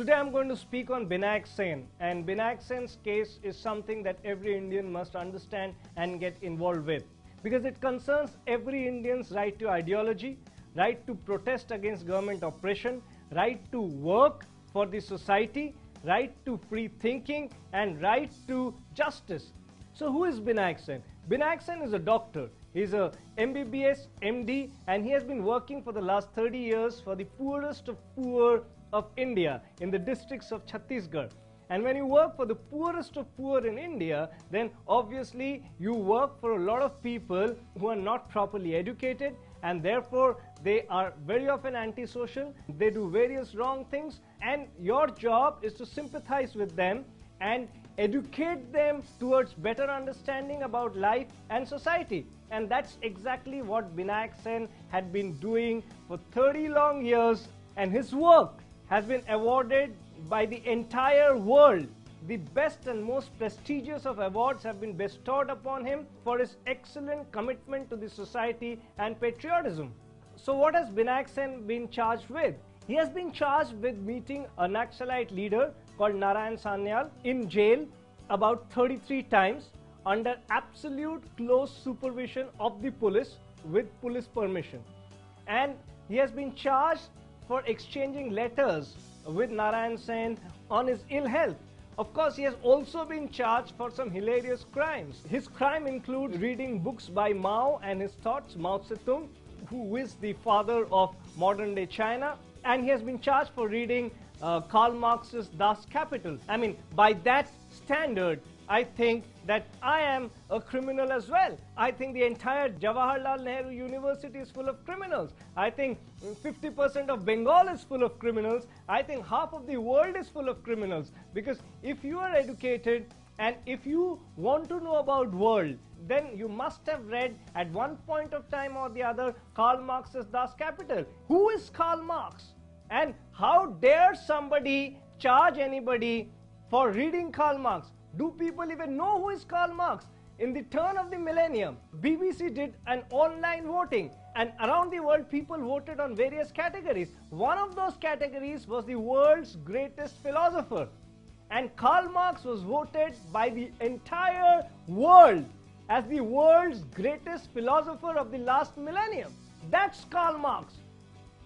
Today I'm going to speak on Binayak Sen, and Binayak Sen's case is something that every Indian must understand and get involved with, because it concerns every Indian's right to ideology, right to protest against government oppression, right to work for the society, right to free thinking, and right to justice. So who is Binayak Sen? Binayak Sen is a doctor. He's a MBBS, MD, and he has been working for the last 30 years for the poorest of poor of India in the districts of Chhattisgarh. And when you work for the poorest of poor in India, then obviously you work for a lot of people who are not properly educated, and therefore they are very often antisocial. They do various wrong things, and your job is to sympathize with them and educate them towards better understanding about life and society. And that's exactly what Binayak Sen had been doing for 30 long years, and his work has been awarded by the entire world. The best and most prestigious of awards have been bestowed upon him for his excellent commitment to the society and patriotism. So what has Binayak Sen been charged with? He has been charged with meeting a Naxalite leader called Narayan Sanyal in jail about 33 times under absolute close supervision of the police with police permission. And he has been charged for exchanging letters with Narayan Sen on his ill health. Of course, he has also been charged for some hilarious crimes. His crime includes reading books by Mao and his thoughts, Mao Zedong, who is the father of modern day China, and he has been charged for reading Karl Marx's Das Kapital. I mean, by that standard, I think that I am a criminal as well. I think the entire Jawaharlal Nehru University is full of criminals. I think 50% of Bengal is full of criminals. I think half of the world is full of criminals. Because if you are educated and if you want to know about world, then you must have read at one point of time or the other Karl Marx's Das Kapital. Who is Karl Marx? And how dare somebody charge anybody for reading Karl Marx? Do people even know who is Karl Marx? In the turn of the millennium, BBC did an online voting, and around the world people voted on various categories. One of those categories was the world's greatest philosopher, and Karl Marx was voted by the entire world as the world's greatest philosopher of the last millennium. That's Karl Marx.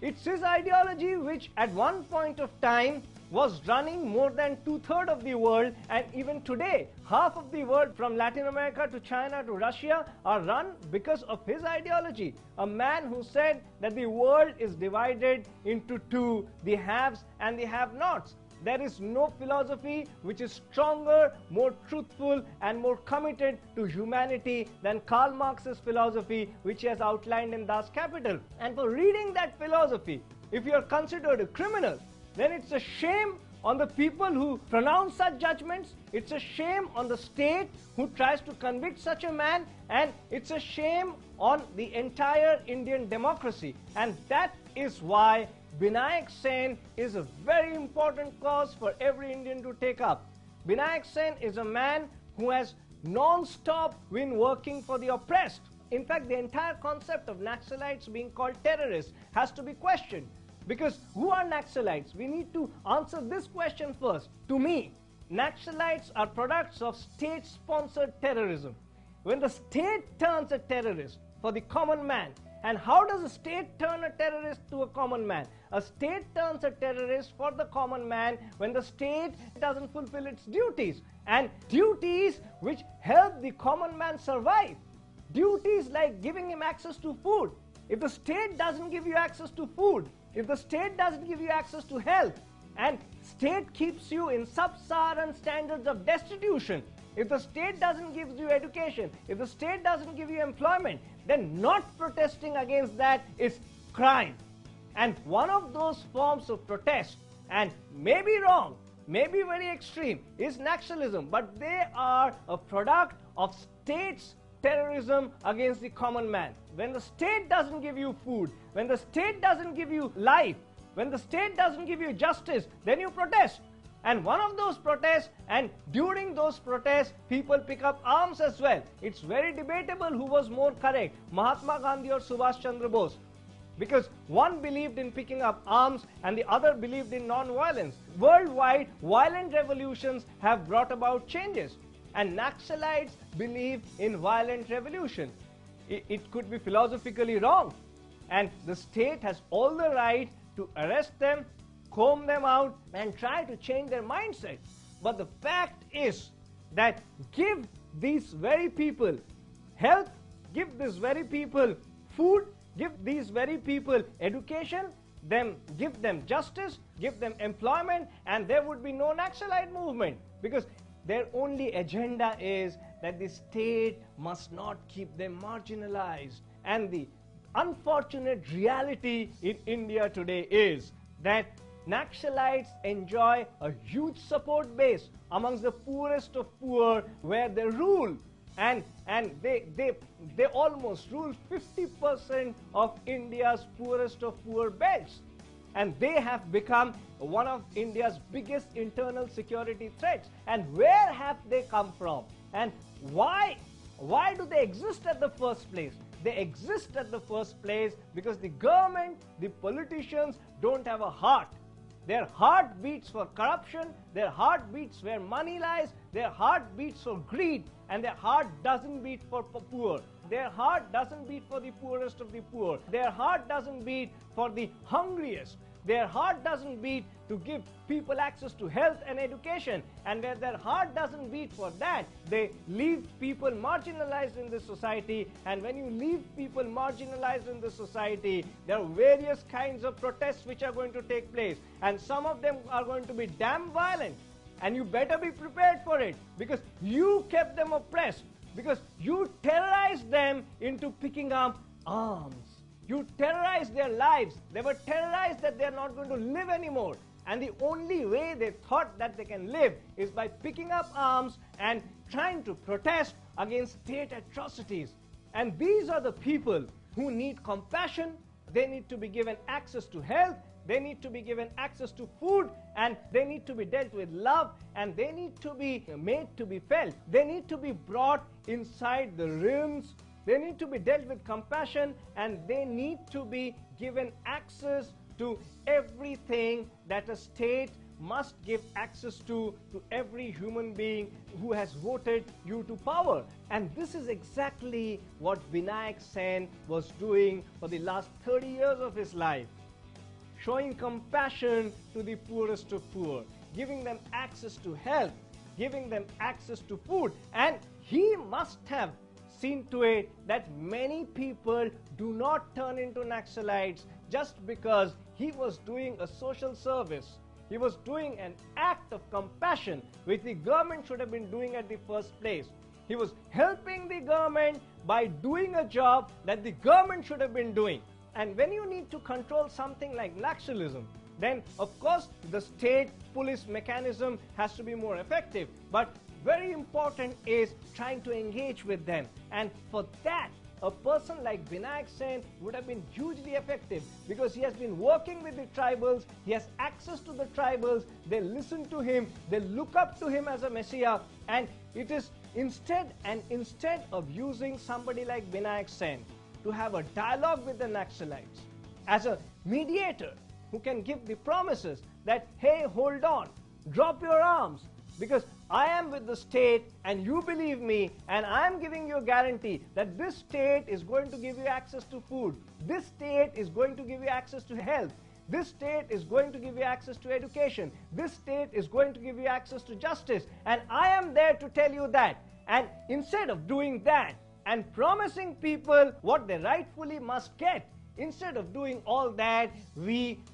It's his ideology which at one point of time was running more than 2/3 of the world, and even today half of the world from Latin America to China to Russia are run because of his ideology. A man who said that the world is divided into two, the haves and the have-nots. There is no philosophy which is stronger, more truthful and more committed to humanity than Karl Marx's philosophy, which he has outlined in Das Kapital. And for reading that philosophy, if you are considered a criminal, then it's a shame on the people who pronounce such judgments, it's a shame on the state who tries to convict such a man, and it's a shame on the entire Indian democracy. And that is why Binayak Sen is a very important cause for every Indian to take up. Binayak Sen is a man who has non-stop been working for the oppressed. In fact, the entire concept of Naxalites being called terrorists has to be questioned. Because who are Naxalites? We need to answer this question first. To me, Naxalites are products of state-sponsored terrorism. When the state turns a terrorist for the common man, and how does a state turn a terrorist to a common man? A state turns a terrorist for the common man when the state doesn't fulfill its duties, and duties which help the common man survive. Duties like giving him access to food. If the state doesn't give you access to food, if the state doesn't give you access to health, and state keeps you in sub-Saharan standards of destitution, if the state doesn't give you education, if the state doesn't give you employment, then not protesting against that is crime. And one of those forms of protest, and may be wrong, may be very extreme, is Naxalism, but they are a product of states' terrorism against the common man. When the state doesn't give you food, when the state doesn't give you life, when the state doesn't give you justice, then you protest. And one of those protests, and during those protests, people pick up arms as well. It's very debatable who was more correct, Mahatma Gandhi or Subhash Chandra Bose. because one believed in picking up arms and the other believed in non-violence. Worldwide, violent revolutions have brought about changes, and Naxalites believe in violent revolution. It could be philosophically wrong, and the state has all the right to arrest them, comb them out, and try to change their mindset. But the fact is that give these very people health, give these very people food, give these very people education, give them justice, give them employment, and there would be no Naxalite movement, because their only agenda is that the state must not keep them marginalized. And the unfortunate reality in India today is that Naxalites enjoy a huge support base amongst the poorest of poor, where they rule, and they almost rule 50% of India's poorest of poor belts, and they have become one of India's biggest internal security threats. And where have they come from, and why do they exist at the first place? They exist at the first place because the government, the politicians don't have a heart. Their heart beats for corruption, their heart beats where money lies, their heart beats for greed, and their heart doesn't beat for poor. Their heart doesn't beat for the poorest of the poor. Their heart doesn't beat for the hungriest. Their heart doesn't beat to give people access to health and education. And where their heart doesn't beat for that, they leave people marginalized in this society. And when you leave people marginalized in this society, there are various kinds of protests which are going to take place. And some of them are going to be damn violent. And you better be prepared for it, because you kept them oppressed, because you terrorized them into picking up arms. You terrorized their lives. They were terrorized that they are not going to live anymore. And the only way they thought that they can live is by picking up arms and trying to protest against state atrocities. And these are the people who need compassion. They need to be given access to health. They need to be given access to food, and they need to be dealt with love, and they need to be made to be felt. They need to be brought inside the rims. They need to be dealt with compassion, and they need to be given access to everything that a state must give access to every human being who has voted you to power. And this is exactly what Vinayak Sen was doing for the last 30 years of his life. Showing compassion to the poorest of poor, giving them access to health, giving them access to food. And he must have seen to it that many people do not turn into Naxalites just because he was doing a social service. He was doing an act of compassion which the government should have been doing at the first place. He was helping the government by doing a job that the government should have been doing. And when you need to control something like Naxalism, then of course the state police mechanism has to be more effective. But very important is trying to engage with them. And for that, a person like Vinayak Sen would have been hugely effective, because he has been working with the tribals, he has access to the tribals, they listen to him, they look up to him as a messiah. And it is instead of using somebody like Vinayak Sen to have a dialogue with the Naxalites as a mediator who can give the promises that, hey, hold on, drop your arms, because I am with the state and you believe me, and I am giving you a guarantee that this state is going to give you access to food, this state is going to give you access to health, this state is going to give you access to education, this state is going to give you access to justice, and I am there to tell you that. And instead of doing that and promising people what they rightfully must get, instead of doing all that,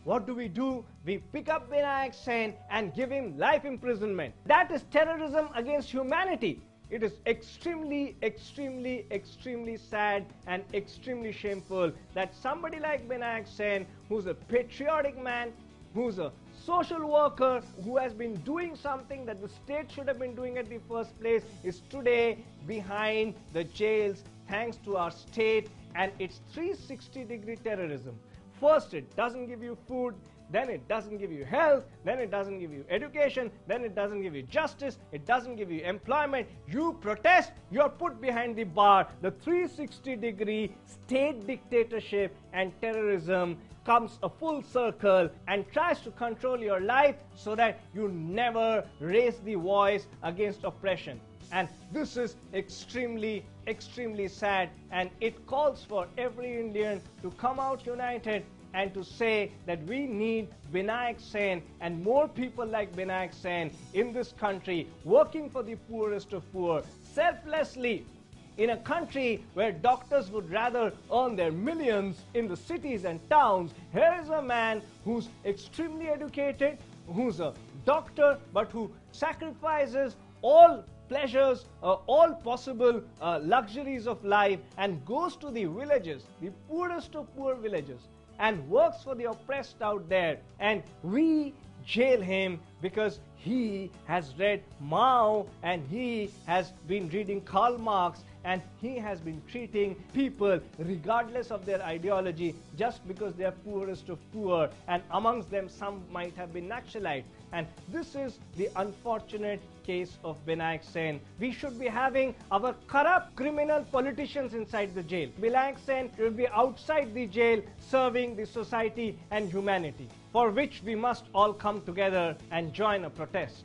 what do? We pick up Vinayak Sen and give him life imprisonment. That is terrorism against humanity. It is extremely, extremely, extremely sad and extremely shameful that somebody like Vinayak Sen, who's a patriotic man, who's a social worker, who has been doing something that the state should have been doing at the first place, is today behind the jails thanks to our state and its 360-degree terrorism. First, it doesn't give you food, then it doesn't give you health, then it doesn't give you education, then it doesn't give you justice, it doesn't give you employment. You protest, you're put behind the bar. The 360-degree state dictatorship and terrorism comes a full circle and tries to control your life so that you never raise the voice against oppression. And this is extremely, extremely sad, and it calls for every Indian to come out united and to say that we need Binayak Sen and more people like Binayak Sen in this country working for the poorest of poor, selflessly, in a country where doctors would rather earn their millions in the cities and towns. Here is a man who's extremely educated, who's a doctor, but who sacrifices all pleasures, all possible luxuries of life, and goes to the villages, the poorest of poor villages, and works for the oppressed out there. And we jail him because he has read Mao and he has been reading Karl Marx, and he has been treating people regardless of their ideology just because they are poorest of poor, and amongst them some might have been Naxalites. And this is the unfortunate case of Binayak Sen. We should be having our corrupt criminal politicians inside the jail. Binayak Sen should be outside the jail serving the society and humanity, for which we must all come together and join a protest.